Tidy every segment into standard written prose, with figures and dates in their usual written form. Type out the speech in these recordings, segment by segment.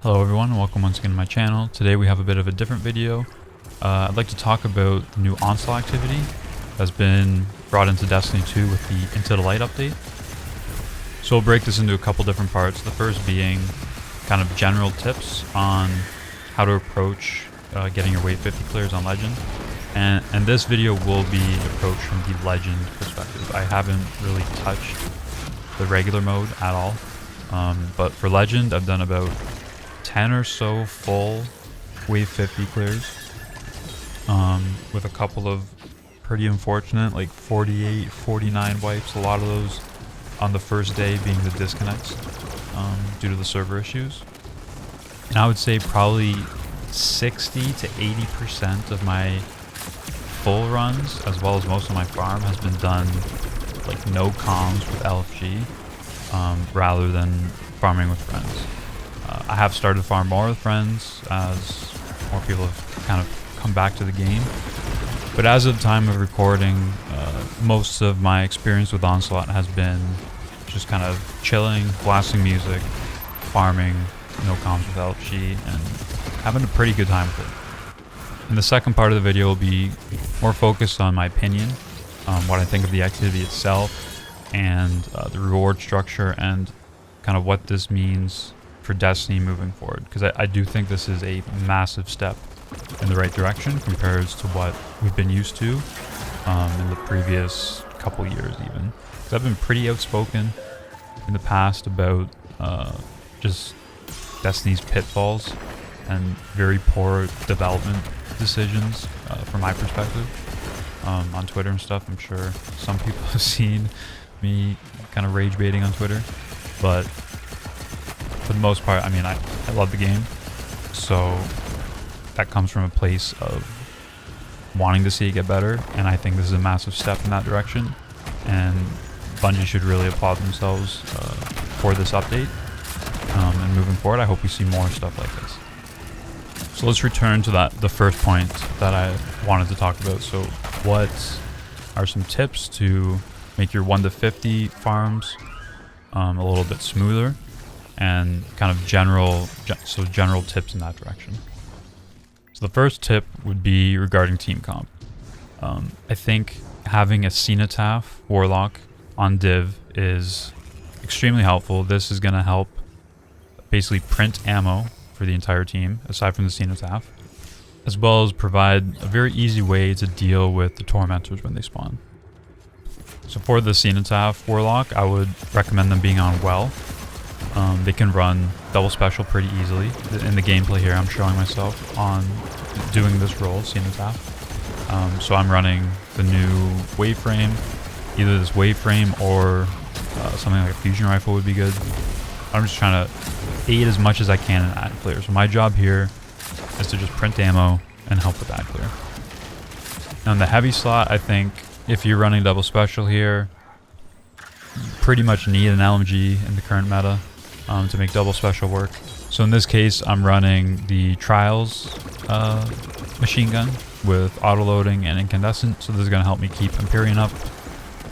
Hello everyone and welcome once again to my channel. Today we have a bit of a different video. I'd like to talk about the new Onslaught activity that's been brought into Destiny 2 with the Into the Light update. So we'll break this into a couple different parts. The first being kind of general tips on how to approach getting your Wave 50 clears on Legend. And this video will be approached from the Legend perspective. I haven't really touched the regular mode at all. But for Legend, I've done about 10 or so full Wave 50 clears, with a couple of pretty unfortunate, like 48, 49 wipes, a lot of those on the first day being the disconnects due to the server issues. And I would say probably 60 to 80% of my full runs, as well as most of my farm, has been done like no comms with LFG, rather than farming with friends. I have started to farm more with friends as more people have kind of come back to the game. But as of the time of recording, most of my experience with Onslaught has been just kind of chilling, blasting music, farming, no comms with LFG, and having a pretty good time with it. And the second part of the video will be more focused on my opinion, what I think of the activity itself, and the reward structure, and kind of what this means for Destiny moving forward, because I do think this is a massive step in the right direction compared to what we've been used to in the previous couple years even. Because I've been pretty outspoken in the past about just Destiny's pitfalls and very poor development decisions from my perspective on Twitter and stuff. I'm sure some people have seen me kind of rage baiting on Twitter, but for the most part, I mean, I love the game, so that comes from a place of wanting to see it get better, and I think this is a massive step in that direction, and Bungie should really applaud themselves for this update, and moving forward, I hope we see more stuff like this. So let's return to the first point that I wanted to talk about. So what are some tips to make your 1 to 50 farms a little bit smoother, and kind of general tips in that direction. So the first tip would be regarding team comp. I think having a Cenotaph Warlock on Div is extremely helpful. This is going to help basically print ammo for the entire team, aside from the Cenotaph, as well as provide a very easy way to deal with the Tormentors when they spawn. So for the Cenotaph Warlock, I would recommend them being on Well. They can run double special pretty easily. In the gameplay here, I'm showing myself on doing this role, Cenotaph. So I'm running the new Waveframe. Either this Waveframe or something like a fusion rifle would be good. I'm just trying to aid as much as I can in ad clear. So my job here is to just print ammo and help with ad clear. Now in the heavy slot, I think if you're running double special here, you pretty much need an LMG in the current meta to make double special work. So in this case, I'm running the Trials machine gun with auto loading and incandescent. So this is going to help me keep Empyrean up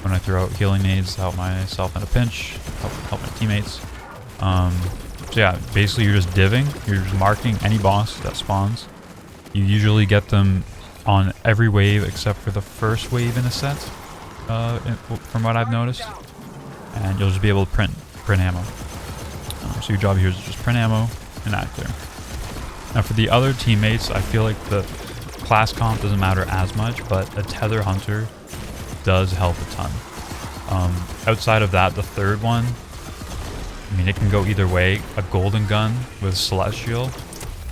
when I throw out healing nades to help myself in a pinch, help my teammates. So yeah, basically you're just divving, you're just marking any boss that spawns. You usually get them on every wave except for the first wave in a set, from what I've noticed. And you'll just be able to print ammo. So your job here is just print ammo and ad clear. Now for the other teammates, I feel like the class comp doesn't matter as much, but a Tether Hunter does help a ton. Outside of that, the third one, I mean, it can go either way. A golden gun with Celestial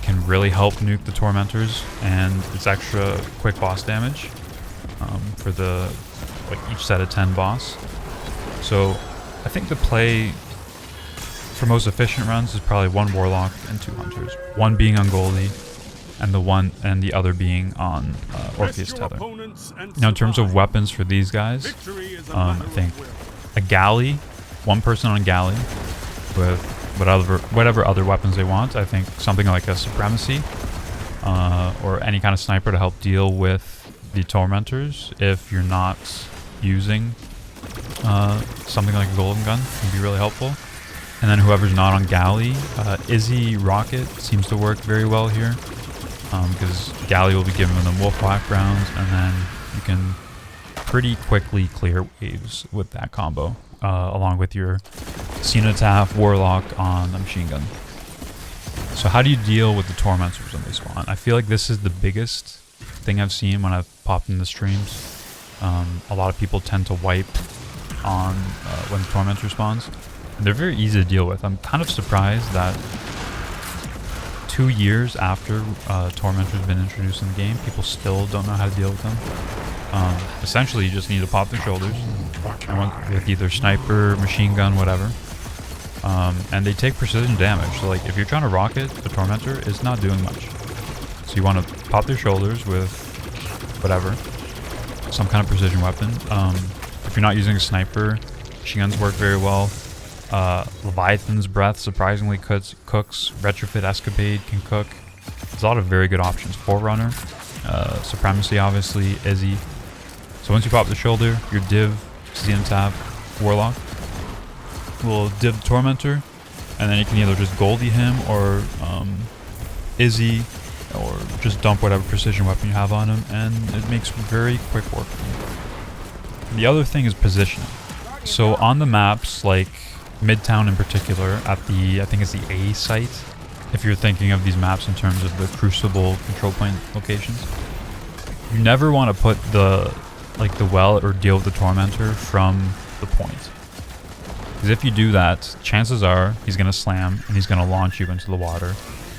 can really help nuke the Tormentors, and it's extra quick boss damage for the each set of 10 boss. So I think the play for most efficient runs is probably 1 Warlock and 2 Hunters. One being on Goldie, and the other being on Orpheus Tether. Now in terms of weapons for these guys, I think a galley, one person on galley with whatever other weapons they want. I think something like a Supremacy or any kind of sniper to help deal with the Tormentors if you're not using something like a golden gun can be really helpful. And then whoever's not on Galley, Izzy Rocket seems to work very well here. Because Galley will be giving them wolf whack rounds, and then you can pretty quickly clear waves with that combo, along with your Cenotaph Warlock on the machine gun. So how do you deal with the Tormentors when they spawn? I feel like this is the biggest thing I've seen when I've popped in the streams. A lot of people tend to wipe on when the Tormentor spawns, and they're very easy to deal with. I'm kind of surprised that 2 years after Tormentor's been introduced in the game, people still don't know how to deal with them. Essentially, you just need to pop their shoulders with either sniper, machine gun, whatever. And they take precision damage. So like if you're trying to rocket the Tormentor, it's not doing much. So you want to pop their shoulders with whatever, some kind of precision weapon. If you're not using a sniper, machine guns work very well. Leviathan's Breath surprisingly cooks. Retrofit Escapade can cook. There's a lot of very good options. Forerunner, Supremacy obviously, Izzy. So once you pop the shoulder, your div, Cenotaph, Warlock will div the Tormentor, and then you can either just Goldie him or Izzy, or just dump whatever precision weapon you have on him, and it makes very quick work for you. The other thing is positioning. So on the maps, like Midtown in particular, at the, I think it's the A site, if you're thinking of these maps in terms of the Crucible control point locations, you never want to put the well or deal with the Tormentor from the point. Because if you do that, chances are he's going to slam and he's going to launch you into the water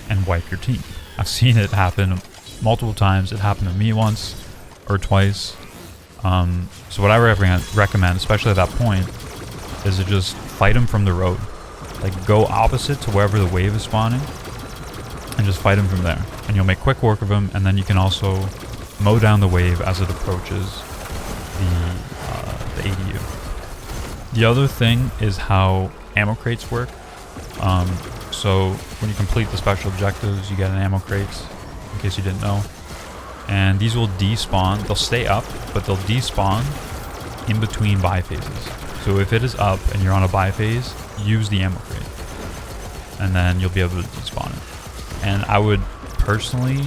and wipe your team. I've seen it happen multiple times. It happened to me once or twice. So what I recommend, especially at that point, is to just fight him from the road. Like, go opposite to wherever the wave is spawning and just fight him from there. And you'll make quick work of him, and then you can also mow down the wave as it approaches the ADU. The other thing is how ammo crates work. So when you complete the special objectives, you get an ammo crate, in case you didn't know. And these will despawn. They'll stay up, but they'll despawn in between buy phases. So if it is up and you're on a buy phase, use the ammo crate, and then you'll be able to despawn it. And I would personally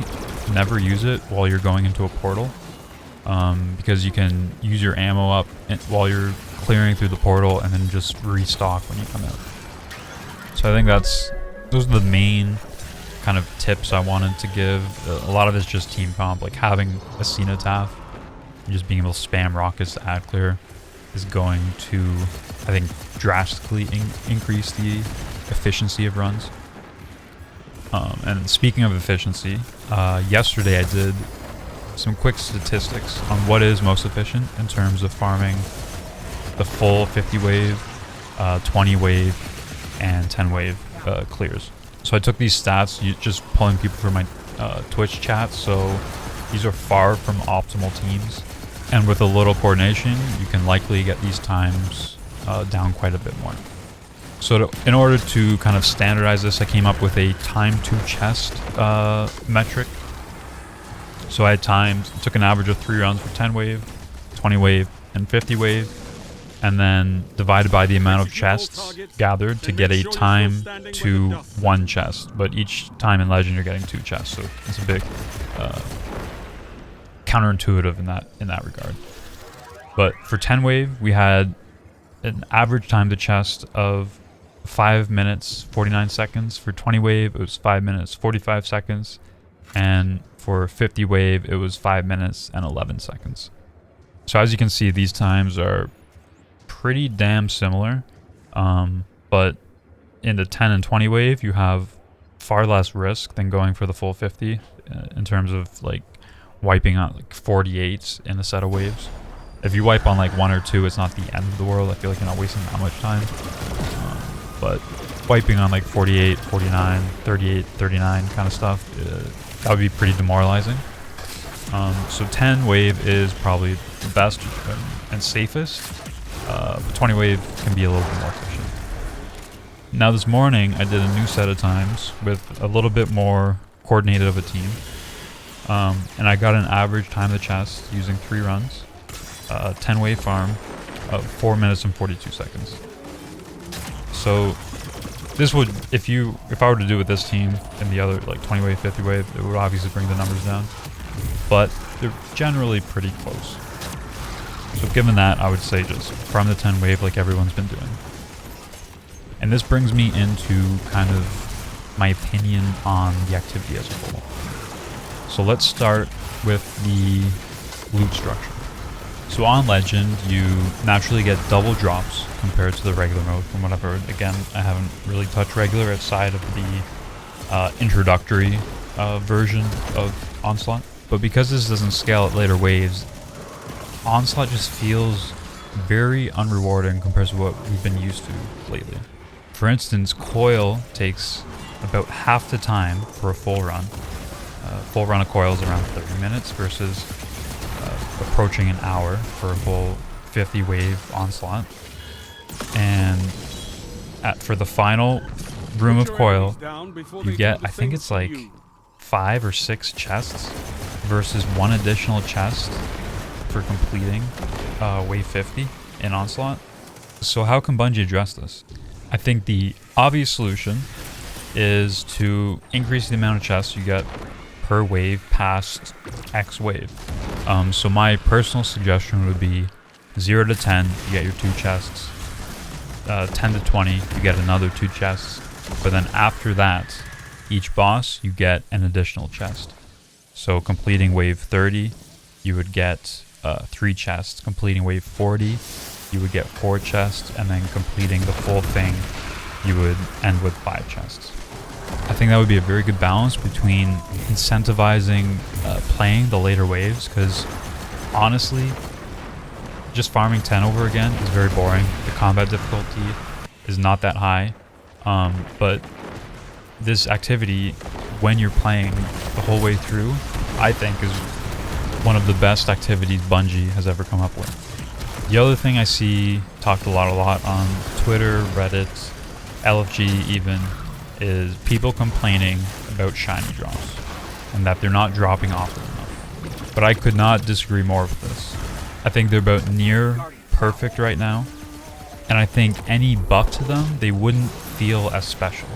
never use it while you're going into a portal, because you can use your ammo up while you're clearing through the portal and then just restock when you come out. So I think those are the main kind of tips I wanted to give. A lot of it's just team comp, like having a Cenotaph and just being able to spam rockets to ad clear is going to, I think, drastically increase the efficiency of runs. And speaking of efficiency, yesterday I did some quick statistics on what is most efficient in terms of farming the full 50 wave, 20 wave, and 10 wave clears. So I took these stats, just pulling people from my Twitch chat, so these are far from optimal teams. And with a little coordination, you can likely get these times down quite a bit more. So in order to kind of standardize this, I came up with a time to chest metric. So I took an average of 3 rounds for 10 wave, 20 wave, and 50 wave, and then divided by the amount of chests gathered to get a time to 1 chest. But each time in Legend, you're getting 2 chests, so it's a big counterintuitive in that regard. But for 10 wave, we had an average time to chest of 5 minutes 49 seconds. For 20 wave, it was 5 minutes 45 seconds, and for 50 wave, it was 5 minutes and 11 seconds. So as you can see, these times are pretty damn similar, but in the 10 and 20 wave, you have far less risk than going for the full 50 in terms of like wiping out like 48 in a set of waves. If you wipe on like 1 or 2, it's not the end of the world. I feel like you're not wasting that much time. But wiping on like 48, 49, 38, 39 kind of stuff, that would be pretty demoralizing. So 10 wave is probably the best and safest. But 20 wave can be a little bit more efficient. Now this morning, I did a new set of times with a little bit more coordinated of a team. And I got an average time to chest using 3 runs, 10 wave farm of 4 minutes and 42 seconds. So This would, if I were to do it with this team and the other, like 20 wave, 50 wave, it would obviously bring the numbers down. But they're generally pretty close. So given that, I would say just farm the 10 wave like everyone's been doing. And this brings me into kind of my opinion on the activity as a whole. So let's start with the loot structure. So on Legend, you naturally get double drops compared to the regular mode, from what I've heard. Again, I haven't really touched regular outside of the introductory version of Onslaught. But because this doesn't scale at later waves, Onslaught just feels very unrewarding compared to what we've been used to lately. For instance, Coil takes about half the time for a full run. Full run of Coil is around 30 minutes versus approaching an hour for a full 50 wave Onslaught. And for the final room of Coil, you get, I think it's like 5 or 6 chests versus 1 additional chest for completing wave 50 in Onslaught. So how can Bungie address this? I think the obvious solution is to increase the amount of chests you get per wave past X wave. So my personal suggestion would be 0 to 10, you get your 2 chests. 10 to 20, you get another 2 chests. But then after that, each boss, you get an additional chest. So completing wave 30, you would get 3 chests. Completing wave 40, you would get 4 chests. And then completing the full thing, you would end with 5 chests. I think that would be a very good balance between incentivizing playing the later waves, because honestly, just farming 10 over again is very boring. The combat difficulty is not that high, but this activity, when you're playing the whole way through, I think is one of the best activities Bungie has ever come up with. The other thing I see talked a lot on Twitter, Reddit, LFG even, is people complaining about shiny drops and that they're not dropping often enough. But I could not disagree more with this. I think they're about near perfect right now, and I think any buff to them, they wouldn't feel as special.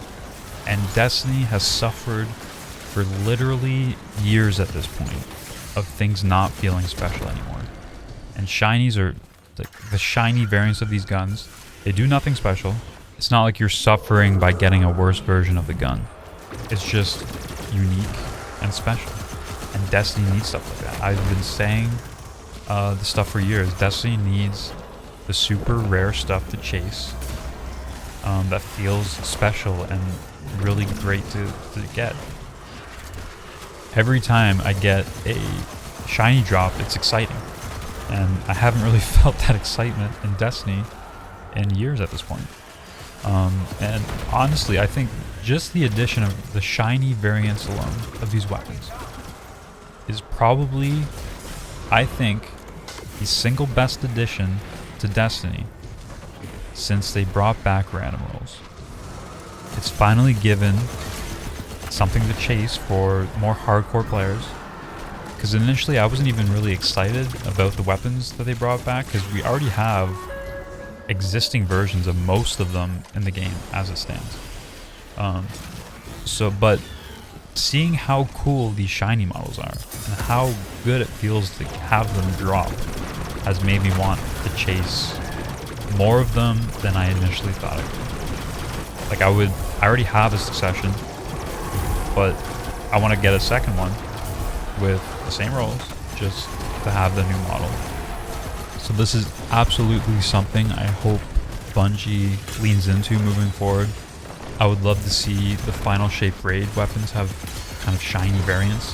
And Destiny has suffered for literally years at this point of things not feeling special anymore. And shinies are the shiny variants of these guns. They do nothing special. It's not like you're suffering by getting a worse version of the gun. It's just unique and special. And Destiny needs stuff like that. I've been saying this stuff for years. Destiny needs the super rare stuff to chase that feels special and really great to get. Every time I get a shiny drop, it's exciting. And I haven't really felt that excitement in Destiny in years at this point. And honestly, I think just the addition of the shiny variants alone of these weapons is probably, I think, the single best addition to Destiny since they brought back random rolls. It's finally given something to chase for more hardcore players. Because initially I wasn't even really excited about the weapons that they brought back, because we already have existing versions of most of them in the game as it stands. But seeing how cool these shiny models are and how good it feels to have them drop has made me want to chase more of them than I initially thought I would. Like I already have a succession, but I want to get a second one with the same rolls just to have the new model. So this is absolutely something I hope Bungie leans into moving forward. I would love to see the Final Shape raid weapons have kind of shiny variants.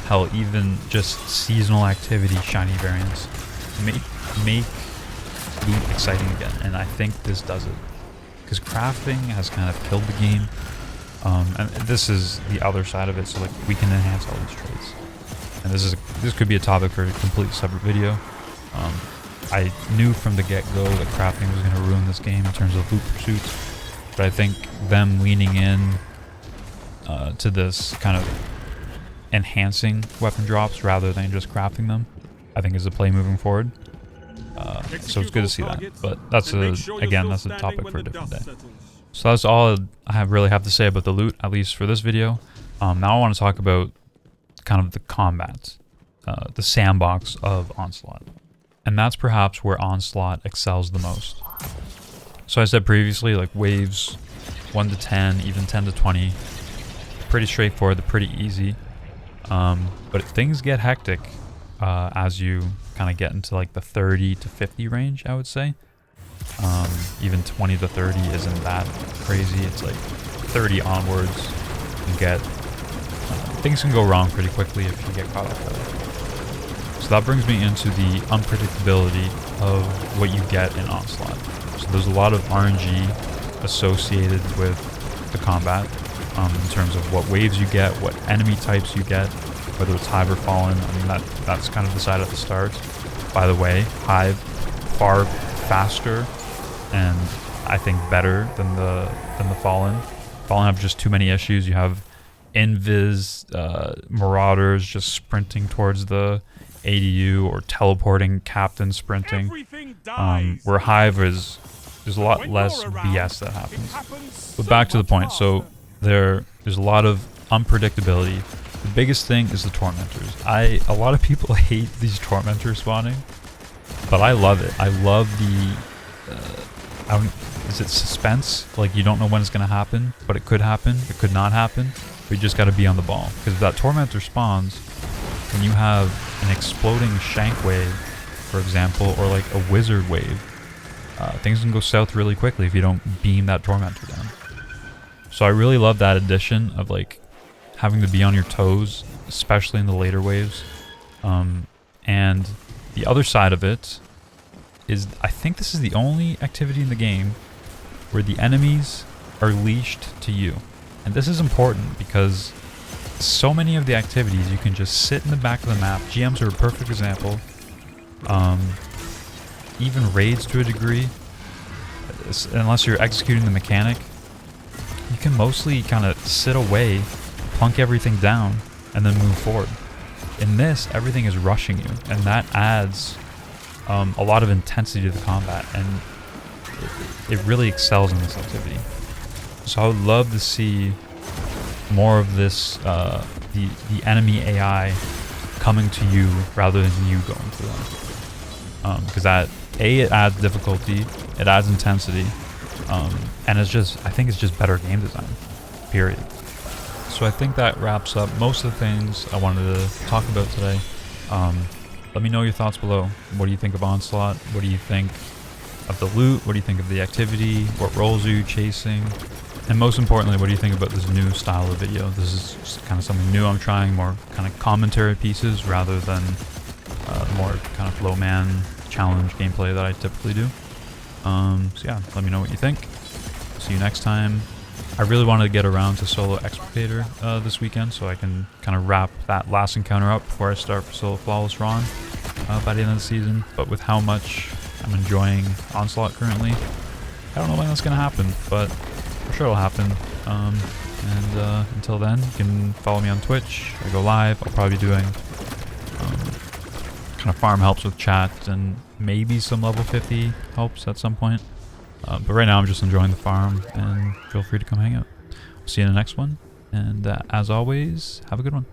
Hell, even just seasonal activity shiny variants. Make loot exciting again, and I think this does it. Because crafting has kind of killed the game, and this is the other side of it, so like we can enhance all these traits. And this could be a topic for a completely separate video. I knew from the get-go that crafting was going to ruin this game in terms of loot pursuits, but I think them leaning in to this kind of enhancing weapon drops rather than just crafting them, I think is a play moving forward. So it's good to see that, but that's again, that's a topic for a different day. So that's all I really have to say about the loot, at least for this video. Now I want to talk about kind of the combat, the sandbox of Onslaught. And that's perhaps where Onslaught excels the most. So I said previously, like waves 1 to 10, even 10 to 20, pretty straightforward, they're pretty easy. But things get hectic as you kind of get into like the 30 to 50 range, I would say. Even 20 to 30 isn't that crazy. It's like 30 onwards, you get things can go wrong pretty quickly if you get caught up with it. So that brings me into the unpredictability of what you get in Onslaught. So there's a lot of RNG associated with the combat in terms of what waves you get, what enemy types you get, whether it's Hive or Fallen. I mean, that's kind of decided at the start. By the way, Hive far faster and I think better than the Fallen. Fallen have just too many issues. You have invis marauders just sprinting towards the ADU or teleporting captain sprinting. Where Hive is, there's a lot less BS that happens. But back to the point. So there's a lot of unpredictability. The biggest thing is the tormentors. A lot of people hate these tormentors spawning, but I love it. I love the is it suspense? Like you don't know when it's gonna happen, but it could happen, it could not happen. But you just gotta be on the ball. Because if that tormentor spawns and you have an exploding shank wave, for example, or like a wizard wave, things can go south really quickly if you don't beam that tormentor down. So I really love that addition of like having to be on your toes, especially in the later waves. And the other side of it is, I think this is the only activity in the game where the enemies are leashed to you. And this is important because so many of the activities you can just sit in the back of the map. GMs are a perfect example. Even raids to a degree, unless you're executing the mechanic, you can mostly kind of sit away, plunk everything down, and then move forward. In this, everything is rushing you, and that adds a lot of intensity to the combat, and it really excels in this activity. So I would love to see more of this, the enemy AI coming to you rather than you going to them. Because it adds difficulty, it adds intensity, and it's just, I think it's just better game design, period. So I think that wraps up most of the things I wanted to talk about today. Let me know your thoughts below. What do you think of Onslaught? What do you think of the loot? What do you think of the activity? What roles are you chasing? And most importantly, what do you think about this new style of video? This is just kind of something new I'm trying, more kind of commentary pieces rather than more kind of low man challenge gameplay that I typically do. So yeah, let me know what you think. See you next time. I really wanted to get around to solo Explicator this weekend so I can kind of wrap that last encounter up before I start for solo Flawless Ron by the end of the season. But with how much I'm enjoying Onslaught currently, I don't know when that's going to happen, but I'm sure it'll happen. Until then, you can follow me on Twitch. I go live. I'll probably be doing kind of farm helps with chat and maybe some level 50 helps at some point. But right now I'm just enjoying the farm, and feel free to come hang out. See you in the next one, and as always, have a good one.